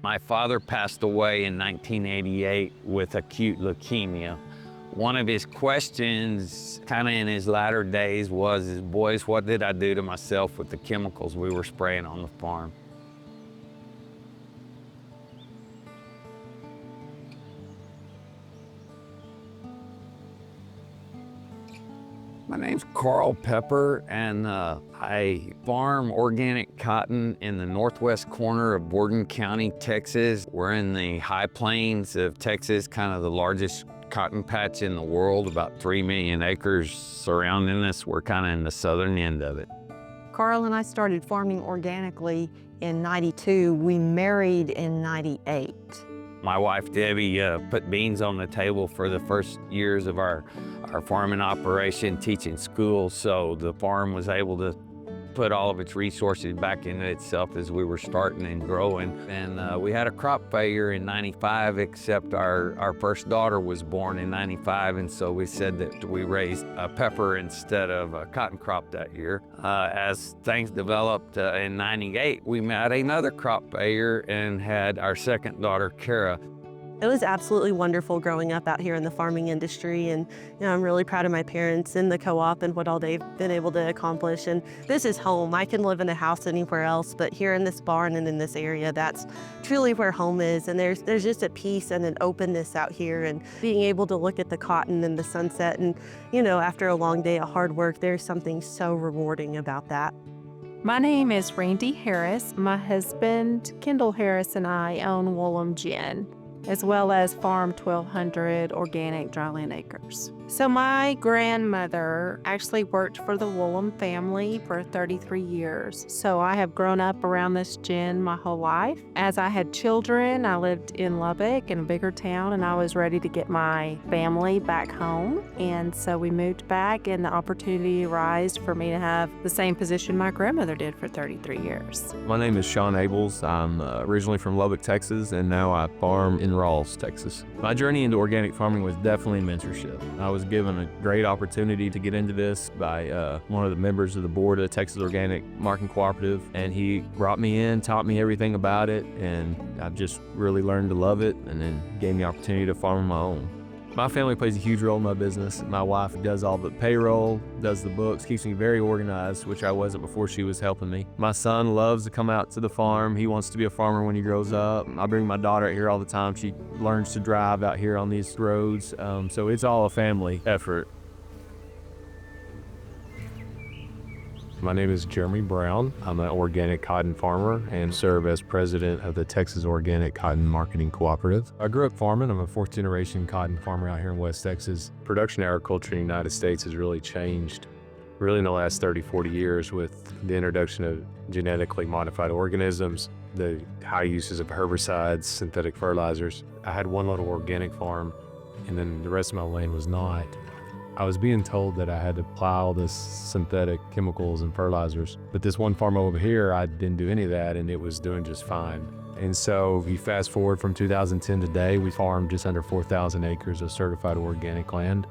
My father passed away in 1988 with acute leukemia. One of his questions kind of in his latter days was, boys, what did I do to myself with the chemicals we were spraying on the farm? My name's Carl Pepper, and I farm organic cotton in the northwest corner of Borden County, Texas. We're in the high plains of Texas, kind of the largest cotton patch in the world, about 3 million acres surrounding us. We're kind of in the southern end of it. Carl and I started farming organically in '92. We married in '98. My wife, Debbie, put beans on the table for the first years of our farming operation, teaching school, so the farm was able to put all of its resources back into itself as we were starting and growing. And we had a crop failure in '95, except our first daughter was born in '95, and so we said that we raised a pepper instead of a cotton crop that year. As things developed in '98, we had another crop failure and had our second daughter, Kara. It was absolutely wonderful growing up out here in the farming industry, and I'm really proud of my parents and the co-op and what all they've been able to accomplish. And this is home. I can live in a house anywhere else, but here in this barn and in this area, that's truly where home is. And there's just a peace and an openness out here, and being able to look at the cotton and the sunset, and after a long day of hard work, there's something so rewarding about that. My name is Randi Harris. My husband, Kendall Harris, and I own Woolam Gin, as well as Farm 1200 Organic Dryland Acres. So my grandmother actually worked for the Woolam family for 33 years. So I have grown up around this gin my whole life. As I had children, I lived in Lubbock, in a bigger town, and I was ready to get my family back home. And so we moved back, and the opportunity arose for me to have the same position my grandmother did for 33 years. My name is Sean Abels. I'm originally from Lubbock, Texas, and now I farm in Rawls, Texas. My journey into organic farming was definitely mentorship. I was given a great opportunity to get into this by one of the members of the board of the Texas Organic Marketing Cooperative, and he brought me in, taught me everything about it, and I've just really learned to love it, and then gave me the opportunity to farm on my own. My family plays a huge role in my business. My wife does all the payroll, does the books, keeps me very organized, which I wasn't before she was helping me. My son loves to come out to the farm. He wants to be a farmer when he grows up. I bring my daughter out here all the time. She learns to drive out here on these roads. So it's all a family effort. My name is Jeremy Brown. I'm an organic cotton farmer and serve as president of the Texas Organic Cotton Marketing Cooperative. I grew up farming. I'm a fourth generation cotton farmer out here in West Texas. Production agriculture in the United States has really changed in the last 30, 40 years with the introduction of genetically modified organisms, the high uses of herbicides, synthetic fertilizers. I had one little organic farm, and then the rest of my land was not. I was being told that I had to apply all this synthetic chemicals and fertilizers, but this one farm over here, I didn't do any of that, and it was doing just fine. And so if you fast forward from 2010 to today, we farm just under 4,000 acres of certified organic land.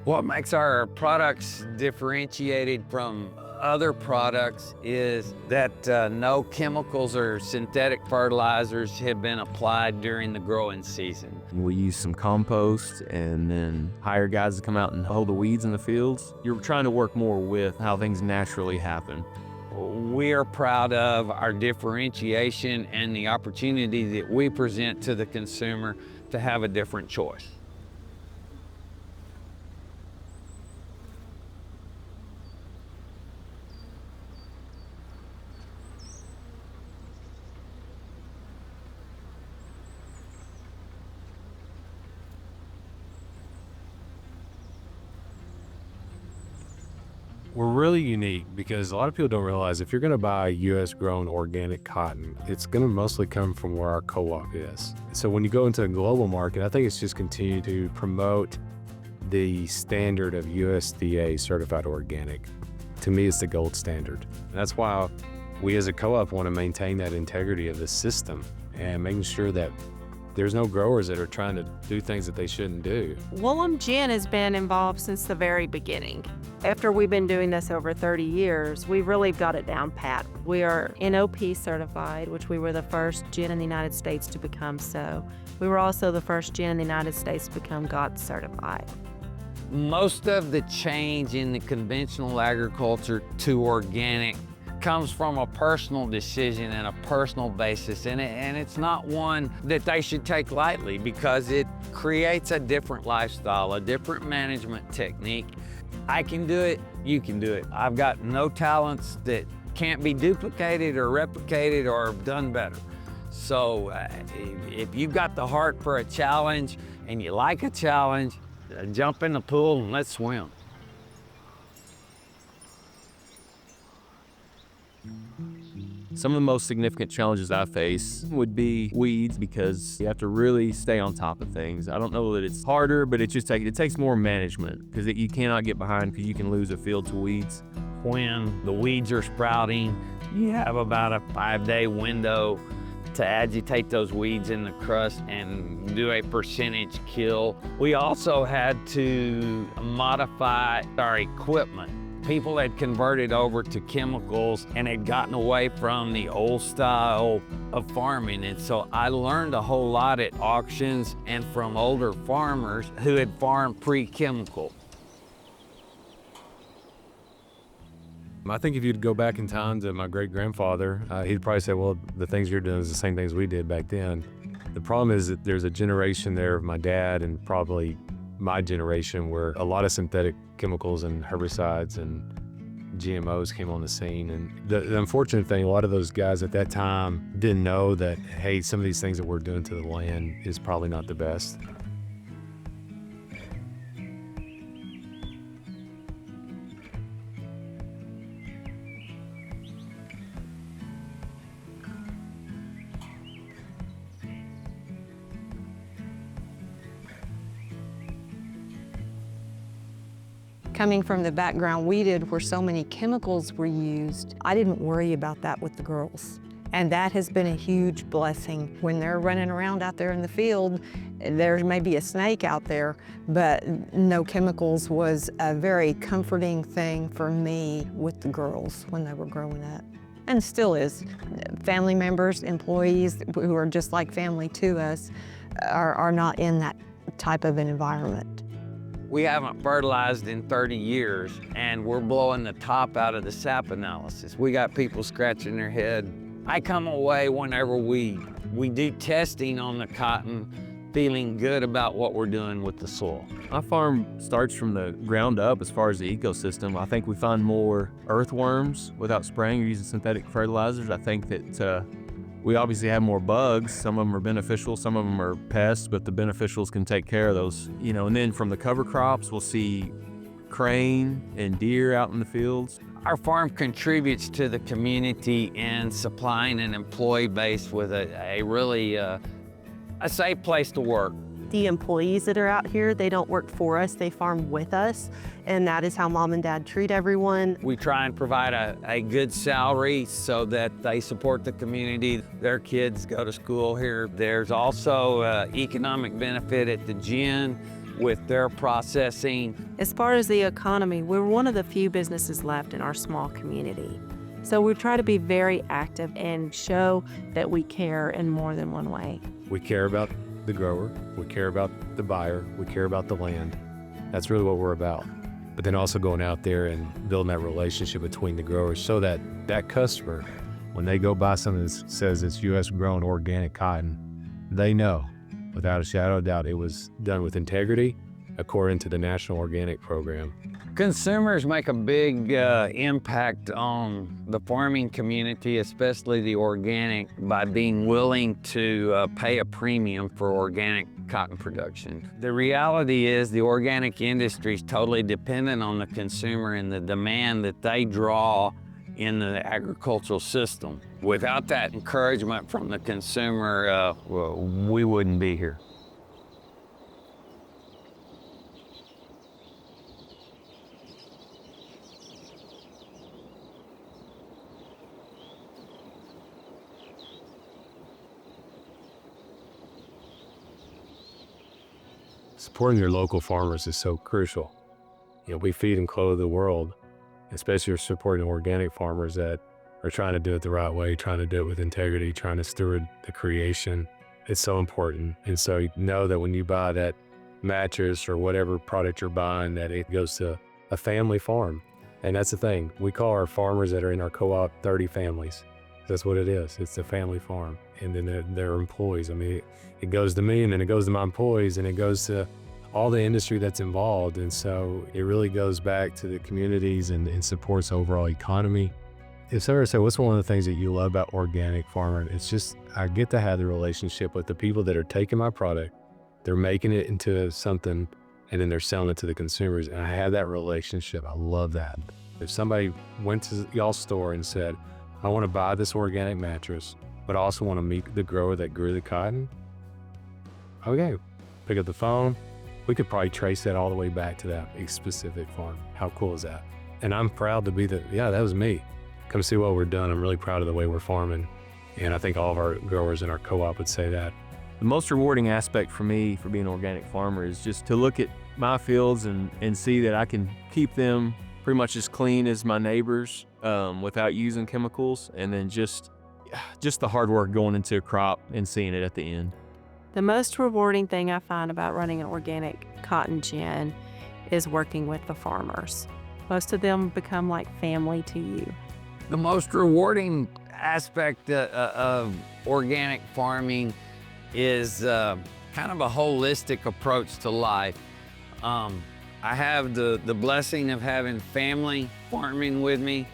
What makes our products differentiated from other products is that no chemicals or synthetic fertilizers have been applied during the growing season. We use some compost and then hire guys to come out and hoe the weeds in the fields. You're trying to work more with how things naturally happen. We are proud of our differentiation and the opportunity that we present to the consumer to have a different choice. We're really unique because a lot of people don't realize if you're going to buy U.S. grown organic cotton, it's going to mostly come from where our co-op is. So when you go into a global market, I think it's just continue to promote the standard of USDA certified organic. To me, it's the gold standard. And that's why we as a co-op want to maintain that integrity of the system and making sure that There's no growers that are trying to do things that they shouldn't do. Woolam Gin has been involved since the very beginning. After we've been doing this over 30 years, we really got it down pat. We are NOP certified, which we were the first gin in the United States to become so. We were also the first gin in the United States to become GOTS certified. Most of the change in the conventional agriculture to organic comes from a personal decision and a personal basis, and it's not one that they should take lightly because it creates a different lifestyle, a different management technique. I can do it, you can do it. I've got no talents that can't be duplicated or replicated or done better. So if you've got the heart for a challenge and you like a challenge, jump in the pool and let's swim. Some of the most significant challenges I face would be weeds, because you have to really stay on top of things. I don't know that it's harder, but it takes more management, because you cannot get behind, because you can lose a field to weeds. When the weeds are sprouting, you have about a 5-day window to agitate those weeds in the crust and do a percentage kill. We also had to modify our equipment. People had converted over to chemicals and had gotten away from the old style of farming. And so I learned a whole lot at auctions and from older farmers who had farmed pre-chemical. I think if you'd go back in time to my great-grandfather, he'd probably say, well, the things you're doing is the same things we did back then. The problem is that there's a generation there of my dad and probably my generation where a lot of synthetic chemicals and herbicides and GMOs came on the scene. And the unfortunate thing, a lot of those guys at that time didn't know that, hey, some of these things that we're doing to the land is probably not the best. Coming from the background we did where so many chemicals were used, I didn't worry about that with the girls. And that has been a huge blessing. When they're running around out there in the field, there may be a snake out there, but no chemicals was a very comforting thing for me with the girls when they were growing up. And still is. Family members, employees who are just like family to us are not in that type of an environment. We haven't fertilized in 30 years and we're blowing the top out of the sap analysis. We got people scratching their head. I come away whenever we do testing on the cotton feeling good about what we're doing with the soil. My farm starts from the ground up as far as the ecosystem. I think we find more earthworms without spraying or using synthetic fertilizers. I think that we obviously have more bugs. Some of them are beneficial, some of them are pests, but the beneficials can take care of those. And then from the cover crops, we'll see crane and deer out in the fields. Our farm contributes to the community in supplying an employee base with a really a safe place to work. The employees that are out here, they don't work for us, they farm with us, and that is how Mom and Dad treat everyone. We try and provide a good salary so that they support the community. Their kids go to school here. There's also economic benefit at the gin with their processing. As far as the economy, we're one of the few businesses left in our small community. So we try to be very active and show that we care in more than one way. We care about the grower, we care about the buyer, we care about the land. That's really what we're about. But then also going out there and building that relationship between the growers so that that customer, when they go buy something that says it's U.S. grown organic cotton, they know without a shadow of doubt it was done with integrity according to the National Organic Program. Consumers make a big impact on the farming community, especially the organic, by being willing to pay a premium for organic cotton production. The reality is the organic industry is totally dependent on the consumer and the demand that they draw in the agricultural system. Without that encouragement from the consumer, we wouldn't be here. Supporting your local farmers is so crucial. We feed and clothe the world, especially supporting organic farmers that are trying to do it the right way, trying to do it with integrity, trying to steward the creation. It's so important. And so you know that when you buy that mattress or whatever product you're buying, that it goes to a family farm. And that's the thing. We call our farmers that are in our co-op 30 families. That's what it is. It's a family farm. And then their employees. I mean, it goes to me, and then it goes to my employees, and it goes to all the industry that's involved. And so it really goes back to the communities and supports the overall economy. If Sarah said, what's one of the things that you love about organic farming? It's just, I get to have the relationship with the people that are taking my product, they're making it into something, and then they're selling it to the consumers. And I have that relationship. I love that. If somebody went to y'all's store and said, I want to buy this organic mattress, but I also want to meet the grower that grew the cotton, okay, pick up the phone. We could probably trace that all the way back to that specific farm. How cool is that? And I'm proud to be yeah, that was me. Come see what we're doing. I'm really proud of the way we're farming. And I think all of our growers in our co-op would say that. The most rewarding aspect for me for being an organic farmer is just to look at my fields and see that I can keep them pretty much as clean as my neighbors without using chemicals, and then just the hard work going into a crop and seeing it at the end. The most rewarding thing I find about running an organic cotton gin is working with the farmers. Most of them become like family to you. The most rewarding aspect of organic farming is kind of a holistic approach to life. I have the blessing of having family farming with me.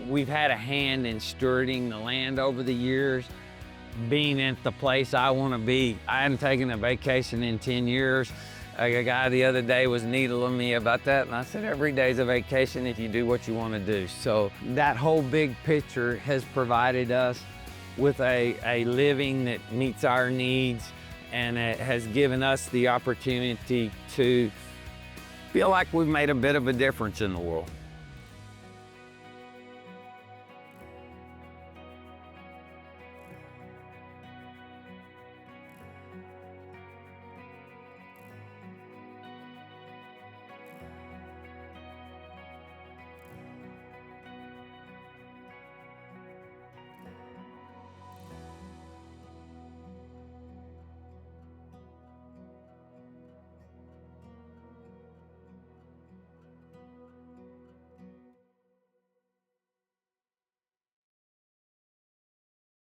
We've had a hand in stewarding the land over the years, being at the place I want to be. I hadn't taken a vacation in 10 years. A guy the other day was needling me about that, and I said, every day's a vacation if you do what you want to do. So that whole big picture has provided us with a living that meets our needs, and it has given us the opportunity to feel like we've made a bit of a difference in the world.